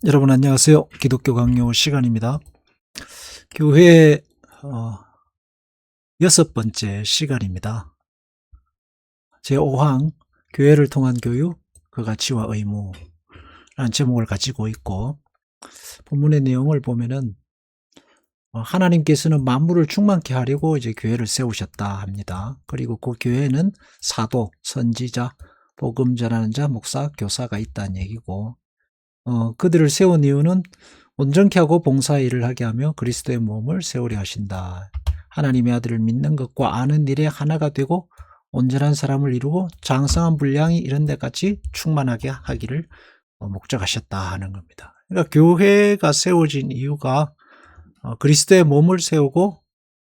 여러분 안녕하세요. 기독교 강요 시간입니다. 교회 여섯 번째 시간입니다. 제5항 교회를 통한 교육, 그 가치와 의무라는 제목을 가지고 있고, 본문의 내용을 보면은 하나님께서는 만물을 충만케 하려고 이제 교회를 세우셨다 합니다. 그리고 그 교회에는 사도, 선지자, 복음 전하는 자, 목사, 교사가 있다는 얘기고, 그들을 세운 이유는 온전케 하고 봉사의 일을 하게 하며 그리스도의 몸을 세우려 하신다. 하나님의 아들을 믿는 것과 아는 일에 하나가 되고 온전한 사람을 이루고 장성한 분량이 이런 데까지 충만하게 하기를 목적하셨다 하는 겁니다. 그러니까 교회가 세워진 이유가 그리스도의 몸을 세우고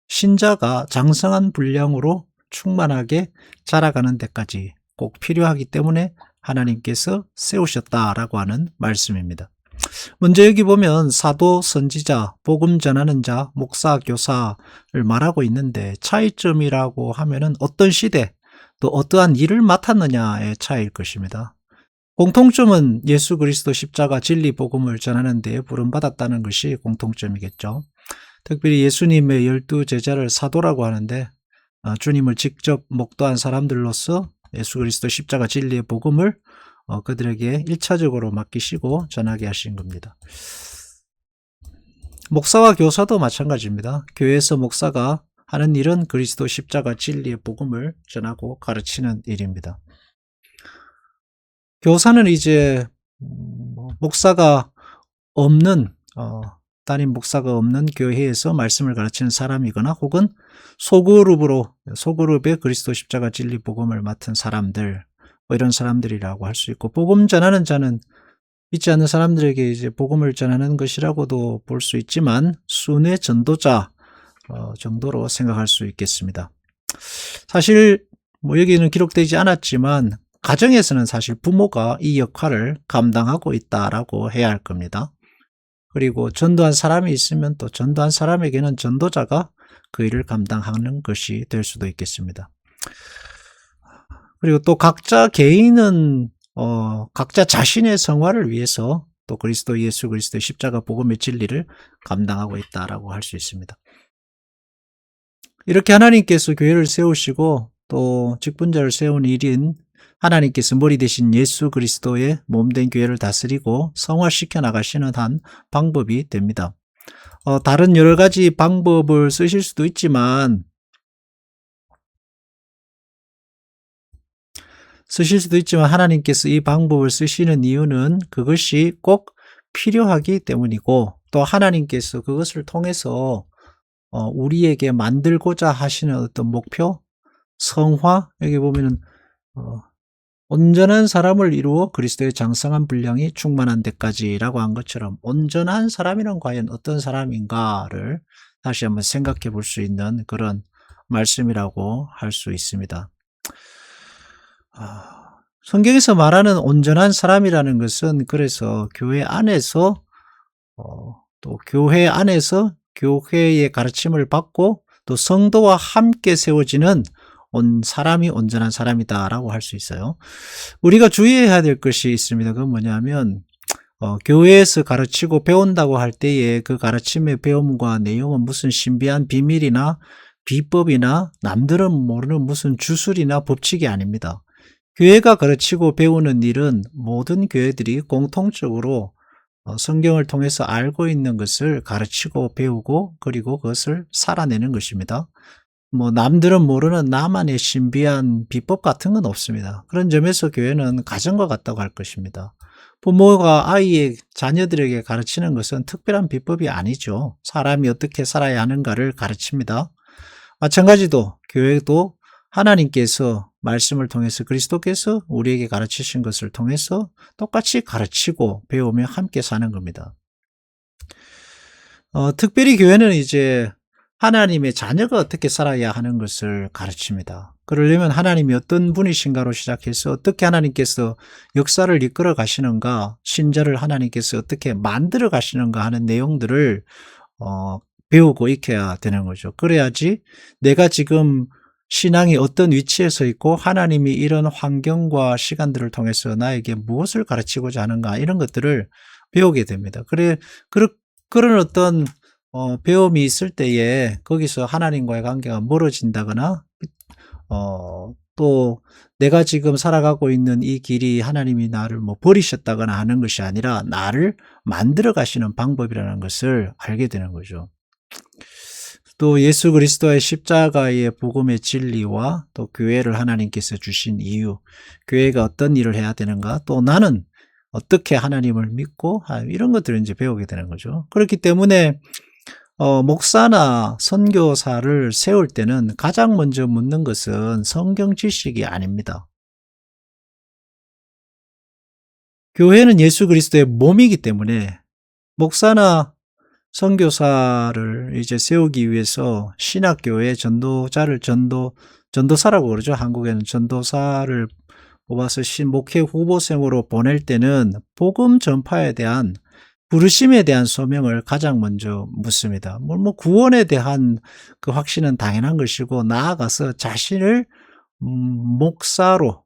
신자가 장성한 분량으로 충만하게 자라가는 데까지 꼭 필요하기 때문에 하나님께서 세우셨다라고 하는 말씀입니다. 먼저 여기 보면 사도, 선지자, 복음 전하는 자, 목사, 교사를 말하고 있는데, 차이점이라고 하면은 어떤 시대 또 어떠한 일을 맡았느냐의 차이일 것입니다. 공통점은 예수 그리스도 십자가 진리 복음을 전하는 데에 부름받았다는 것이 공통점이겠죠. 특별히 예수님의 12 제자를 사도라고 하는데, 주님을 직접 목도한 사람들로서 예수 그리스도 십자가 진리의 복음을 그들에게 1차적으로 맡기시고 전하게 하신 겁니다. 목사와 교사도 마찬가지입니다. 교회에서 목사가 하는 일은 그리스도 십자가 진리의 복음을 전하고 가르치는 일입니다. 교사는 이제 목사가 없는 담임 목사가 없는 교회에서 말씀을 가르치는 사람이거나 혹은 소그룹에 그리스도 십자가 진리 복음을 맡은 사람들, 이런 사람들이라고 할 수 있고, 복음 전하는 자는 믿지 않는 사람들에게 이제 복음을 전하는 것이라고도 볼 수 있지만 순회 전도자 정도로 생각할 수 있겠습니다. 사실 여기는 기록되지 않았지만 가정에서는 사실 부모가 이 역할을 감당하고 있다라고 해야 할 겁니다. 그리고 전도한 사람이 있으면 또 전도한 사람에게는 전도자가 그 일을 감당하는 것이 될 수도 있겠습니다. 그리고 또 각자 개인은 각자 자신의 성화를 위해서 또 예수 그리스도의 십자가 복음의 진리를 감당하고 있다라고 할 수 있습니다. 이렇게 하나님께서 교회를 세우시고 또 직분자를 세운 일인 하나님께서 머리 대신 예수 그리스도의 몸된 교회를 다스리고 성화시켜 나가시는 한 방법이 됩니다. 다른 여러 가지 방법을 쓰실 수도 있지만 하나님께서 이 방법을 쓰시는 이유는 그것이 꼭 필요하기 때문이고, 또 하나님께서 그것을 통해서 우리에게 만들고자 하시는 어떤 목표, 성화, 여기 보면은 온전한 사람을 이루어 그리스도의 장성한 분량이 충만한 데까지라고 한 것처럼, 온전한 사람이란 과연 어떤 사람인가를 다시 한번 생각해 볼 수 있는 그런 말씀이라고 할 수 있습니다. 성경에서 말하는 온전한 사람이라는 것은 그래서 교회 안에서 또 교회 안에서 교회의 가르침을 받고 또 성도와 함께 세워지는 사람이 온전한 사람이다라고 할 수 있어요. 우리가 주의해야 될 것이 있습니다. 그건 뭐냐면 교회에서 가르치고 배운다고 할 때에 그 가르침의 배움과 내용은 무슨 신비한 비밀이나 비법이나 남들은 모르는 무슨 주술이나 법칙이 아닙니다. 교회가 가르치고 배우는 일은 모든 교회들이 공통적으로 성경을 통해서 알고 있는 것을 가르치고 배우고 그리고 그것을 살아내는 것입니다. 남들은 모르는 나만의 신비한 비법 같은 건 없습니다. 그런 점에서 교회는 가정과 같다고 할 것입니다. 부모가 아이의 자녀들에게 가르치는 것은 특별한 비법이 아니죠. 사람이 어떻게 살아야 하는가를 가르칩니다. 마찬가지로 교회도 하나님께서 말씀을 통해서 그리스도께서 우리에게 가르치신 것을 통해서 똑같이 가르치고 배우며 함께 사는 겁니다. 특별히 교회는 이제 하나님의 자녀가 어떻게 살아야 하는 것을 가르칩니다. 그러려면 하나님이 어떤 분이신가로 시작해서 어떻게 하나님께서 역사를 이끌어 가시는가, 신자를 하나님께서 어떻게 만들어 가시는가 하는 내용들을 배우고 익혀야 되는 거죠. 그래야지 내가 지금 신앙이 어떤 위치에 서 있고 하나님이 이런 환경과 시간들을 통해서 나에게 무엇을 가르치고자 하는가, 이런 것들을 배우게 됩니다. 그러 그런 어떤 배움이 있을 때에 거기서 하나님과의 관계가 멀어진다거나 또 내가 지금 살아가고 있는 이 길이 하나님이 나를 뭐 버리셨다거나 하는 것이 아니라 나를 만들어 가시는 방법이라는 것을 알게 되는 거죠. 또 예수 그리스도의 십자가의 복음의 진리와 또 교회를 하나님께서 주신 이유, 교회가 어떤 일을 해야 되는가, 또 나는 어떻게 하나님을 믿고 이런 것들을 이제 배우게 되는 거죠. 그렇기 때문에 목사나 선교사를 세울 때는 가장 먼저 묻는 것은 성경 지식이 아닙니다. 교회는 예수 그리스도의 몸이기 때문에 목사나 선교사를 이제 세우기 위해서 신학교의 전도사라고 그러죠. 한국에는 전도사를 뽑아서 목회 후보생으로 보낼 때는 복음 전파에 대한 부르심에 대한 소명을 가장 먼저 묻습니다. 뭐 구원에 대한 그 확신은 당연한 것이고, 나아가서 자신을 목사로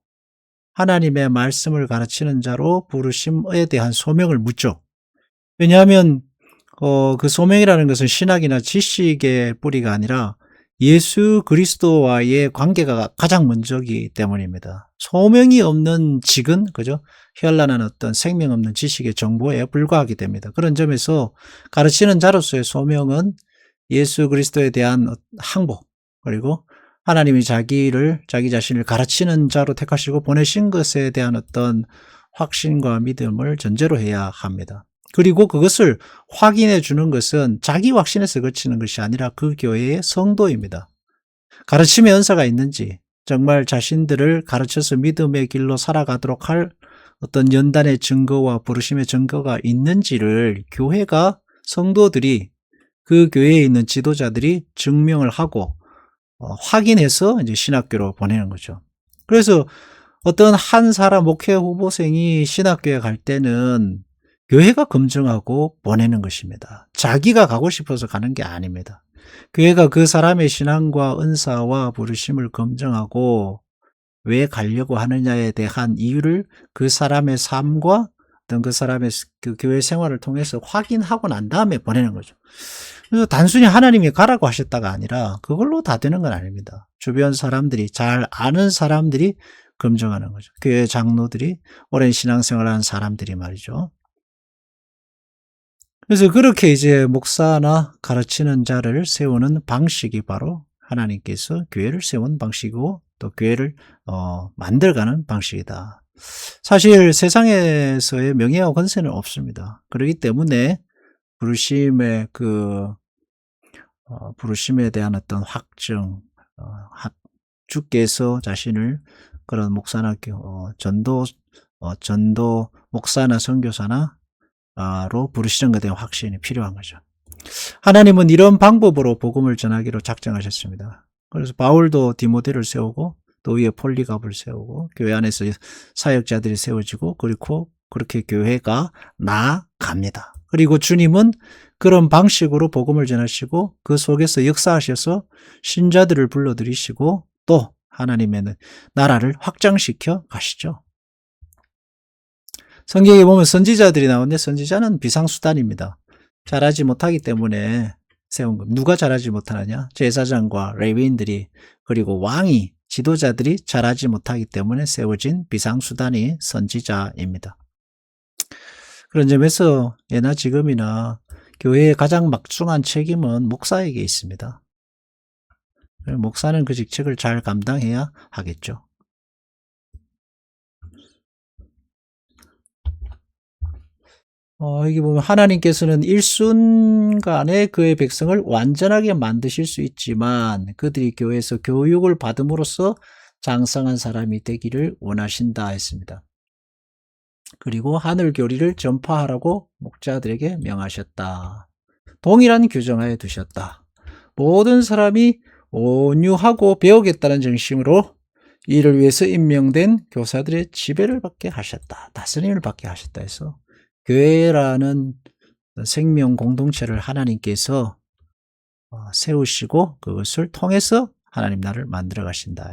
하나님의 말씀을 가르치는 자로 부르심에 대한 소명을 묻죠. 왜냐하면 그 소명이라는 것은 신학이나 지식의 뿌리가 아니라 예수 그리스도와의 관계가 가장 먼저이기 때문입니다. 소명이 없는 직은, 그죠? 현란한 어떤 생명 없는 지식의 정보에 불과하게 됩니다. 그런 점에서 가르치는 자로서의 소명은 예수 그리스도에 대한 항복, 그리고 하나님이 자기 자신을 가르치는 자로 택하시고 보내신 것에 대한 어떤 확신과 믿음을 전제로 해야 합니다. 그리고 그것을 확인해 주는 것은 자기 확신에서 그치는 것이 아니라 그 교회의 성도입니다. 가르침의 은사가 있는지, 정말 자신들을 가르쳐서 믿음의 길로 살아가도록 할 어떤 연단의 증거와 부르심의 증거가 있는지를 교회가, 성도들이, 그 교회에 있는 지도자들이 증명을 하고 확인해서 이제 신학교로 보내는 거죠. 그래서 어떤 한 사람 목회 후보생이 신학교에 갈 때는 교회가 검증하고 보내는 것입니다. 자기가 가고 싶어서 가는 게 아닙니다. 교회가 그 사람의 신앙과 은사와 부르심을 검증하고 왜 가려고 하느냐에 대한 이유를 그 사람의 삶과 어떤 그 사람의 그 교회 생활을 통해서 확인하고 난 다음에 보내는 거죠. 그래서 단순히 하나님이 가라고 하셨다가 아니라 그걸로 다 되는 건 아닙니다. 주변 사람들이, 잘 아는 사람들이 검증하는 거죠. 교회 장로들이, 오랜 신앙생활을 한 사람들이 말이죠. 그래서 그렇게 이제 목사나 가르치는 자를 세우는 방식이 바로 하나님께서 교회를 세운 방식이고, 또 교회를 만들어가는 방식이다. 사실 세상에서의 명예와 권세는 없습니다. 그렇기 때문에 부르심의 부르심에 대한 어떤 확증, 주께서 자신을 그런 목사나 전도 목사나 선교사나 로 부르시는 것에 대한 확신이 필요한 거죠. 하나님은 이런 방법으로 복음을 전하기로 작정하셨습니다. 그래서 바울도 디모데를 세우고, 또 위에 폴리갑을 세우고, 교회 안에서 사역자들이 세워지고, 그리고 그렇게 교회가 나아갑니다. 그리고 주님은 그런 방식으로 복음을 전하시고 그 속에서 역사하셔서 신자들을 불러들이시고 또 하나님의 나라를 확장시켜 가시죠. 성경에 보면 선지자들이 나오는데 선지자는 비상수단입니다. 잘하지 못하기 때문에 세운 겁니다. 누가 잘하지 못하느냐? 제사장과 레위인들이, 그리고 왕이, 지도자들이 잘하지 못하기 때문에 세워진 비상수단이 선지자입니다. 그런 점에서 예나 지금이나 교회의 가장 막중한 책임은 목사에게 있습니다. 목사는 그 직책을 잘 감당해야 하겠죠. 여기 보면 하나님께서는 일순간에 그의 백성을 완전하게 만드실 수 있지만 그들이 교회에서 교육을 받음으로써 장성한 사람이 되기를 원하신다 했습니다. 그리고 하늘 교리를 전파하라고 목자들에게 명하셨다. 동일한 규정하에 두셨다. 모든 사람이 온유하고 배우겠다는 정신으로 이를 위해서 임명된 교사들의 지배를 받게 하셨다. 다스림을 받게 하셨다 해서 교회라는 생명 공동체를 하나님께서 세우시고 그것을 통해서 하나님 나라를 만들어 가신다.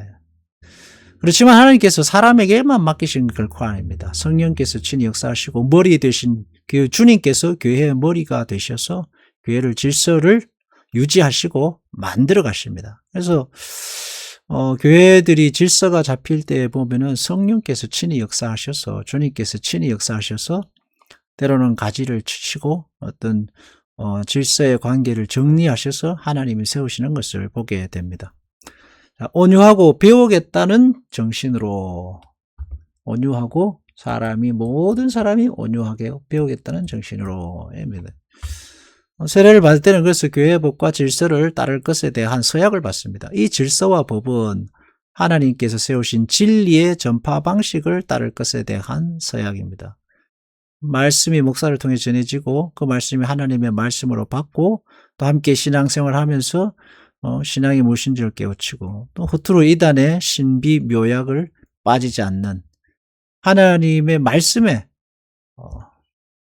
그렇지만 하나님께서 사람에게만 맡기신 건 결코 아닙니다. 성령께서 친히 역사하시고 머리 되신 그 주님께서 교회의 머리가 되셔서 교회를 질서를 유지하시고 만들어 가십니다. 그래서 교회들이 질서가 잡힐 때 보면은 성령께서 친히 역사하셔서 주님께서 친히 역사하셔서 때로는 가지를 치시고 어떤 질서의 관계를 정리하셔서 하나님이 세우시는 것을 보게 됩니다. 자, 온유하고 배우겠다는 정신으로 온유하고 모든 사람이 온유하게 배우겠다는 정신으로 입니다. 세례를 받을 때는 그래서 교회의 법과 질서를 따를 것에 대한 서약을 받습니다. 이 질서와 법은 하나님께서 세우신 진리의 전파 방식을 따를 것에 대한 서약입니다. 말씀이 목사를 통해 전해지고 그 말씀이 하나님의 말씀으로 받고 또 함께 신앙생활을 하면서 신앙이 무엇인지를 깨우치고 또 허투루 이단의 신비 묘약을 빠지지 않는 하나님의 말씀에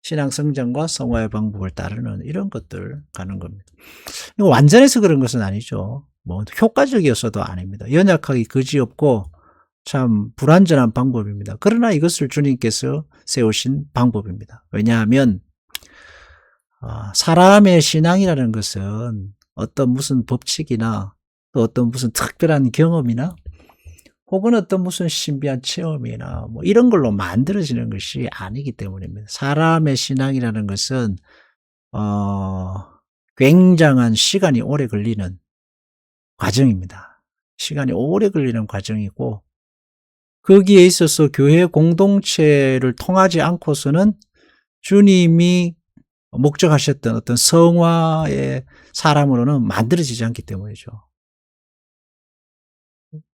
신앙 성장과 성화의 방법을 따르는 이런 것들 가는 겁니다. 이거 완전해서 그런 것은 아니죠. 뭐 효과적이어서도 아닙니다. 연약하기 그지없고 참 불완전한 방법입니다. 그러나 이것을 주님께서 세우신 방법입니다. 왜냐하면 사람의 신앙이라는 것은 어떤 무슨 법칙이나 또 어떤 무슨 특별한 경험이나 혹은 어떤 무슨 신비한 체험이나 뭐 이런 걸로 만들어지는 것이 아니기 때문입니다. 사람의 신앙이라는 것은 굉장한 시간이 오래 걸리는 과정입니다. 시간이 오래 걸리는 과정이고 거기에 있어서 교회 공동체를 통하지 않고서는 주님이 목적하셨던 어떤 성화의 사람으로는 만들어지지 않기 때문이죠.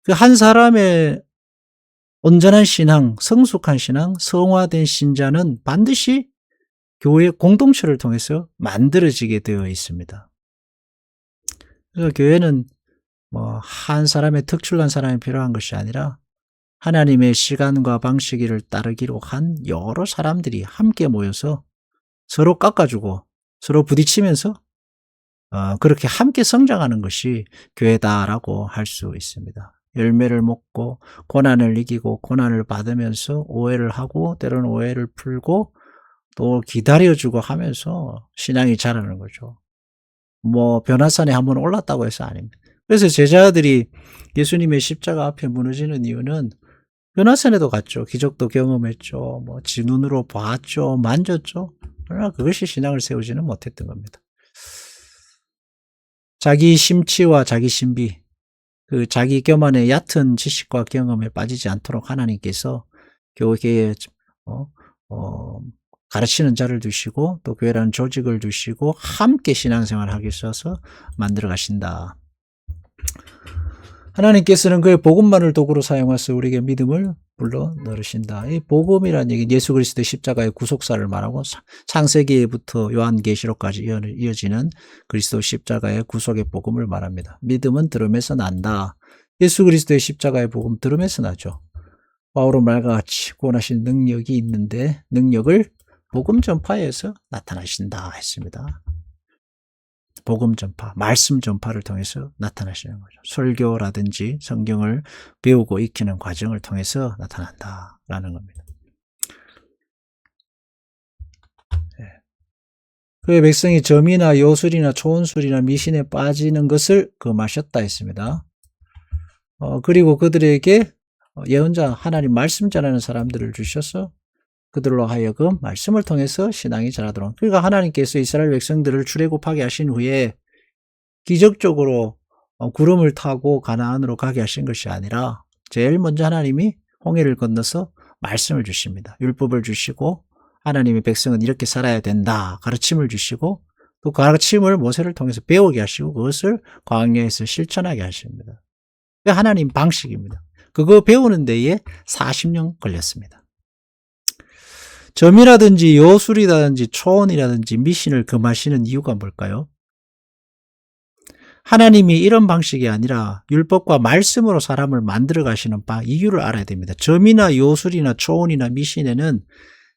그 한 사람의 온전한 신앙, 성숙한 신앙, 성화된 신자는 반드시 교회 공동체를 통해서 만들어지게 되어 있습니다. 그래서 교회는 뭐 한 사람의 특출난 사람이 필요한 것이 아니라 하나님의 시간과 방식을 따르기로 한 여러 사람들이 함께 모여서 서로 깎아주고 서로 부딪히면서 그렇게 함께 성장하는 것이 교회다라고 할 수 있습니다. 열매를 먹고 고난을 이기고 고난을 받으면서 오해를 하고 때로는 오해를 풀고 또 기다려주고 하면서 신앙이 자라는 거죠. 뭐 변화산에 한번 올랐다고 해서 아닙니다. 그래서 제자들이 예수님의 십자가 앞에 무너지는 이유는 변화산에도 갔죠. 기적도 경험했죠. 뭐 지 눈으로 봤죠. 만졌죠. 그러나 그것이 신앙을 세우지는 못했던 겁니다. 자기 심치와 자기 신비, 그 자기 교만의 얕은 지식과 경험에 빠지지 않도록 하나님께서 교회에 가르치는 자를 두시고 또 교회라는 조직을 두시고 함께 신앙생활을 하기 위해서 만들어 가신다. 하나님께서는 그의 복음만을 도구로 사용해서 우리에게 믿음을 불러 넣으신다. 이 복음이라는 얘기는 예수 그리스도의 십자가의 구속사를 말하고 창세기부터 요한계시록까지 이어지는 그리스도 십자가의 구속의 복음을 말합니다. 믿음은 들음에서 난다. 예수 그리스도의 십자가의 복음 들음에서 나죠. 바울은 말과 같이 구원하신 능력이 있는데 능력을 복음 전파에서 나타나신다 했습니다. 복음 전파, 말씀 전파를 통해서 나타나시는 거죠. 설교라든지 성경을 배우고 익히는 과정을 통해서 나타난다라는 겁니다. 그의 백성이 점이나 요술이나 초원술이나 미신에 빠지는 것을 금하셨다 했습니다. 그리고 그들에게 예언자, 하나님 말씀 전하는 사람들을 주셔서 그들로 하여금 말씀을 통해서 신앙이 자라도록. 그러니까 하나님께서 이스라엘 백성들을 출애굽하게 하신 후에 기적적으로 구름을 타고 가나안으로 가게 하신 것이 아니라 제일 먼저 하나님이 홍해를 건너서 말씀을 주십니다. 율법을 주시고 하나님의 백성은 이렇게 살아야 된다. 가르침을 주시고 또 가르침을 모세를 통해서 배우게 하시고 그것을 광야에서 실천하게 하십니다. 그게 하나님 방식입니다. 그거 배우는 데에 40년 걸렸습니다. 점이라든지 요술이라든지 초원이라든지 미신을 금하시는 이유가 뭘까요? 하나님이 이런 방식이 아니라 율법과 말씀으로 사람을 만들어 가시는 이유를 알아야 됩니다. 점이나 요술이나 초원이나 미신에는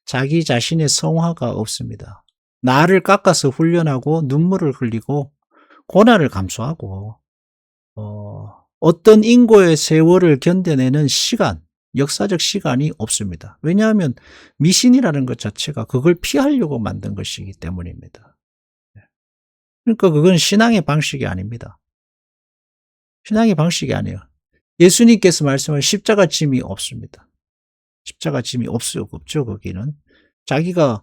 자기 자신의 성화가 없습니다. 나를 깎아서 훈련하고 눈물을 흘리고 고난을 감수하고 어떤 인고의 세월을 견뎌내는 시간, 역사적 시간이 없습니다. 왜냐하면 미신이라는 것 자체가 그걸 피하려고 만든 것이기 때문입니다. 그러니까 그건 신앙의 방식이 아닙니다. 신앙의 방식이 아니에요. 예수님께서 말씀한 십자가 짐이 없습니다. 십자가 짐이 없죠, 거기는. 자기가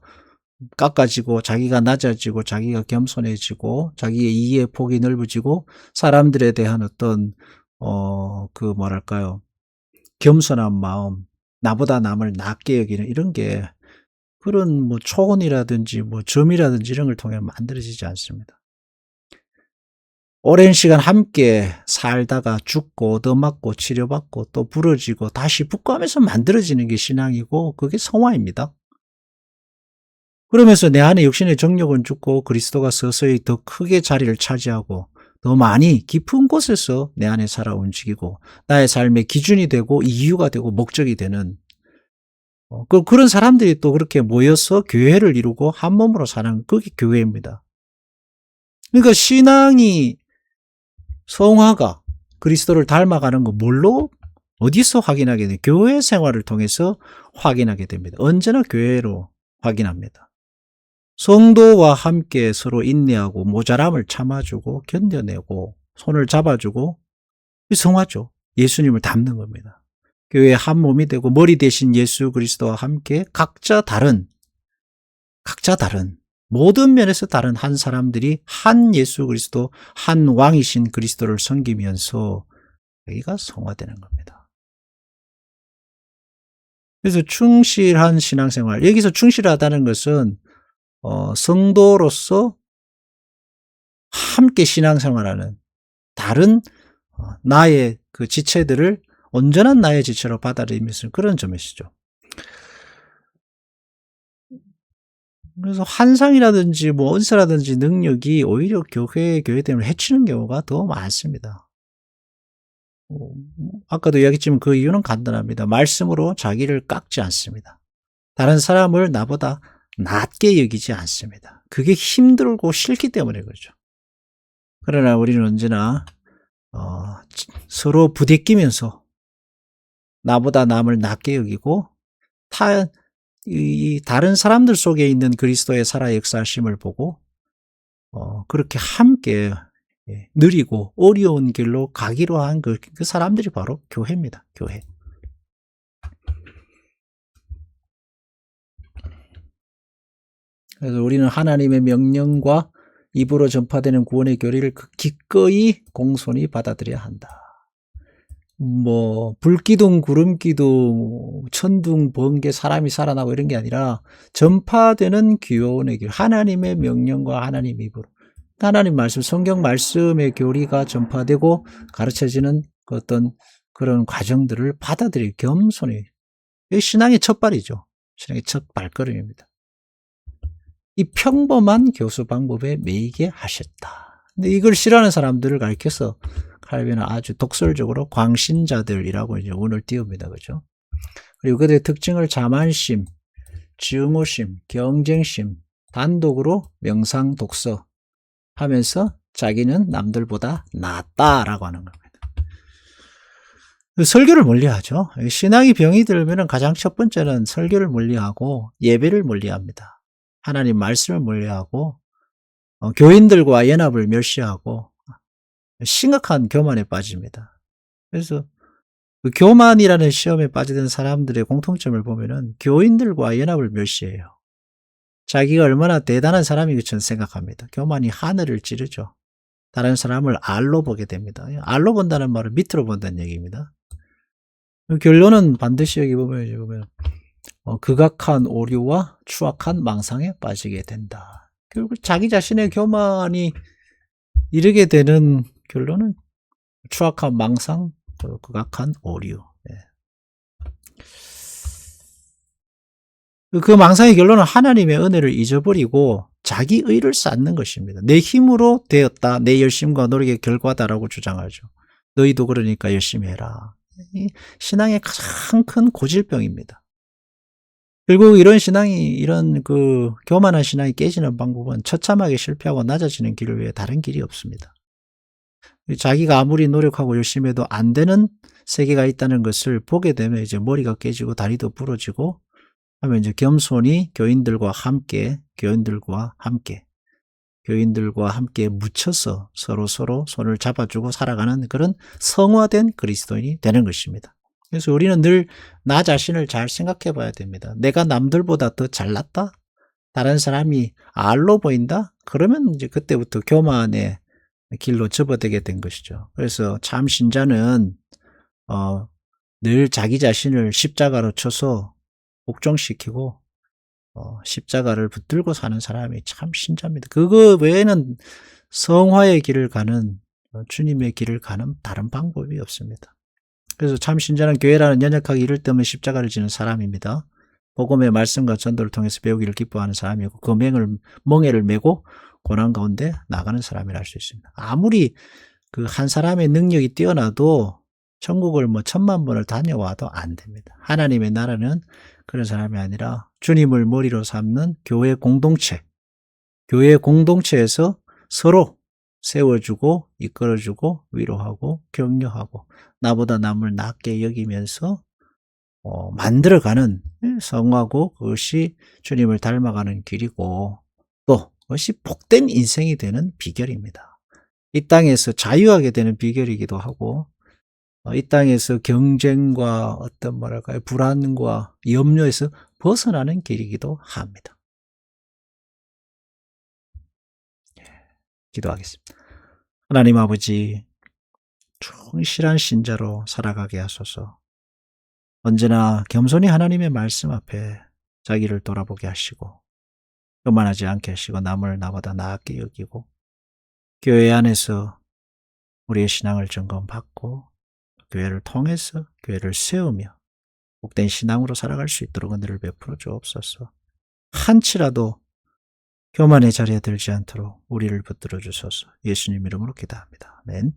깎아지고, 자기가 낮아지고, 자기가 겸손해지고, 자기의 이해의 폭이 넓어지고, 사람들에 대한 어떤, 겸손한 마음, 나보다 남을 낮게 여기는 이런 게 그런 뭐 초혼이라든지 뭐 점이라든지 이런 걸 통해 만들어지지 않습니다. 오랜 시간 함께 살다가 죽고 얻어맞고 치료받고 또 부러지고 다시 붙고하면서 만들어지는 게 신앙이고 그게 성화입니다. 그러면서 내 안에 육신의 정욕은 죽고 그리스도가 서서히 더 크게 자리를 차지하고 더 많이 깊은 곳에서 내 안에 살아 움직이고 나의 삶의 기준이 되고 이유가 되고 목적이 되는 그런 사람들이 또 그렇게 모여서 교회를 이루고 한 몸으로 사는 그게 교회입니다. 그러니까 신앙이 성화가 그리스도를 닮아가는 거 뭘로 어디서 확인하게 돼요? 교회 생활을 통해서 확인하게 됩니다. 언제나 교회로 확인합니다. 성도와 함께 서로 인내하고 모자람을 참아주고 견뎌내고 손을 잡아주고 성화죠. 예수님을 닮는 겁니다. 교회의 한 몸이 되고 머리 대신 예수 그리스도와 함께 각자 다른 모든 면에서 다른 한 사람들이 한 예수 그리스도, 한 왕이신 그리스도를 섬기면서 여기가 성화되는 겁니다. 그래서 충실한 신앙생활, 여기서 충실하다는 것은 성도로서 함께 신앙생활하는 다른 나의 그 지체들을 온전한 나의 지체로 받아들이면서 그런 점이시죠. 그래서 환상이라든지 뭐 은사라든지 능력이 오히려 교회됨을 해치는 경우가 더 많습니다. 아까도 이야기했지만 그 이유는 간단합니다. 말씀으로 자기를 깎지 않습니다. 다른 사람을 나보다 낮게 여기지 않습니다. 그게 힘들고 싫기 때문에 그렇죠. 그러나 우리는 언제나 서로 부대끼면서 나보다 남을 낮게 여기고 다른 사람들 속에 있는 그리스도의 살아 역사하심을 보고 그렇게 함께 느리고 어려운 길로 가기로 한 그 사람들이 바로 교회입니다. 교회. 그래서 우리는 하나님의 명령과 입으로 전파되는 구원의 교리를 기꺼이 공손히 받아들여야 한다. 뭐 불기둥, 구름기둥, 천둥, 번개, 사람이 살아나고 이런 게 아니라 전파되는 구원의 교리, 하나님의 명령과 하나님 입으로 하나님 말씀, 성경 말씀의 교리가 전파되고 가르쳐지는 어떤 그런 과정들을 받아들일 겸손히 이게 신앙의 첫발이죠. 신앙의 첫 발걸음입니다. 이 평범한 교수 방법에 매이게 하셨다. 근데 이걸 싫어하는 사람들을 가리켜서 칼빈은 아주 독설적으로 광신자들이라고 이제 운을 띄웁니다. 그죠? 그리고 그들의 특징을 자만심, 증오심, 경쟁심, 단독으로 명상 독서 하면서 자기는 남들보다 낫다라고 하는 겁니다. 설교를 멀리하죠. 신앙이 병이 들면 가장 첫 번째는 설교를 멀리하고 예배를 멀리합니다. 하나님 말씀을 멀리하고 교인들과 연합을 멸시하고 심각한 교만에 빠집니다. 그래서 그 교만이라는 시험에 빠지던 사람들의 공통점을 보면은 교인들과 연합을 멸시해요. 자기가 얼마나 대단한 사람인 것처럼 생각합니다. 교만이 하늘을 찌르죠. 다른 사람을 알로 보게 됩니다. 알로 본다는 말은 밑으로 본다는 얘기입니다. 결론은 반드시 여기 보면 극악한 오류와 추악한 망상에 빠지게 된다. 결국 자기 자신의 교만이 이르게 되는 결론은 추악한 망상, 극악한 오류. 그 망상의 결론은 하나님의 은혜를 잊어버리고 자기 의를 쌓는 것입니다. 내 힘으로 되었다. 내 열심과 노력의 결과다라고 주장하죠. 너희도 그러니까 열심히 해라. 신앙의 가장 큰 고질병입니다. 결국 이런 그 교만한 신앙이 깨지는 방법은 처참하게 실패하고 낮아지는 길을 위해 다른 길이 없습니다. 자기가 아무리 노력하고 열심히 해도 안 되는 세계가 있다는 것을 보게 되면 이제 머리가 깨지고 다리도 부러지고 하면 이제 겸손히 교인들과 함께 묻혀서 서로 손을 잡아주고 살아가는 그런 성화된 그리스도인이 되는 것입니다. 그래서 우리는 늘 나 자신을 잘 생각해 봐야 됩니다. 내가 남들보다 더 잘났다? 다른 사람이 알로 보인다? 그러면 이제 그때부터 교만의 길로 접어들게 된 것이죠. 그래서 참 신자는 늘 자기 자신을 십자가로 쳐서 복종시키고 십자가를 붙들고 사는 사람이 참 신자입니다. 그거 외에는 성화의 길을 가는 주님의 길을 가는 다른 방법이 없습니다. 그래서 참 신자는 교회라는 연약하게 이를 때 없는 십자가를 지는 사람입니다. 복음의 말씀과 전도를 통해서 배우기를 기뻐하는 사람이고 그 멍에를 메고 고난 가운데 나가는 사람이라 할 수 있습니다. 아무리 그 한 사람의 능력이 뛰어나도 천국을 1000만 번을 다녀와도 안 됩니다. 하나님의 나라는 그런 사람이 아니라 주님을 머리로 삼는 교회 공동체에서 서로 세워주고 이끌어주고 위로하고 격려하고 나보다 남을 낮게 여기면서 만들어가는 성화고 그것이 주님을 닮아가는 길이고 또 그것이 복된 인생이 되는 비결입니다. 이 땅에서 자유하게 되는 비결이기도 하고 이 땅에서 경쟁과 어떤 불안과 염려에서 벗어나는 길이기도 합니다. 기도하겠습니다. 하나님 아버지, 충실한 신자로 살아가게 하소서. 언제나 겸손히 하나님의 말씀 앞에 자기를 돌아보게 하시고 교만하지 않게 하시고 남을 나보다 나았게 여기고 교회 안에서 우리의 신앙을 점검받고 교회를 통해서 교회를 세우며 복된 신앙으로 살아갈 수 있도록 은혜를 베풀어 주옵소서. 한치라도 교만의 자리에 들지 않도록 우리를 붙들어 주소서. 예수님 이름으로 기도합니다. 아멘.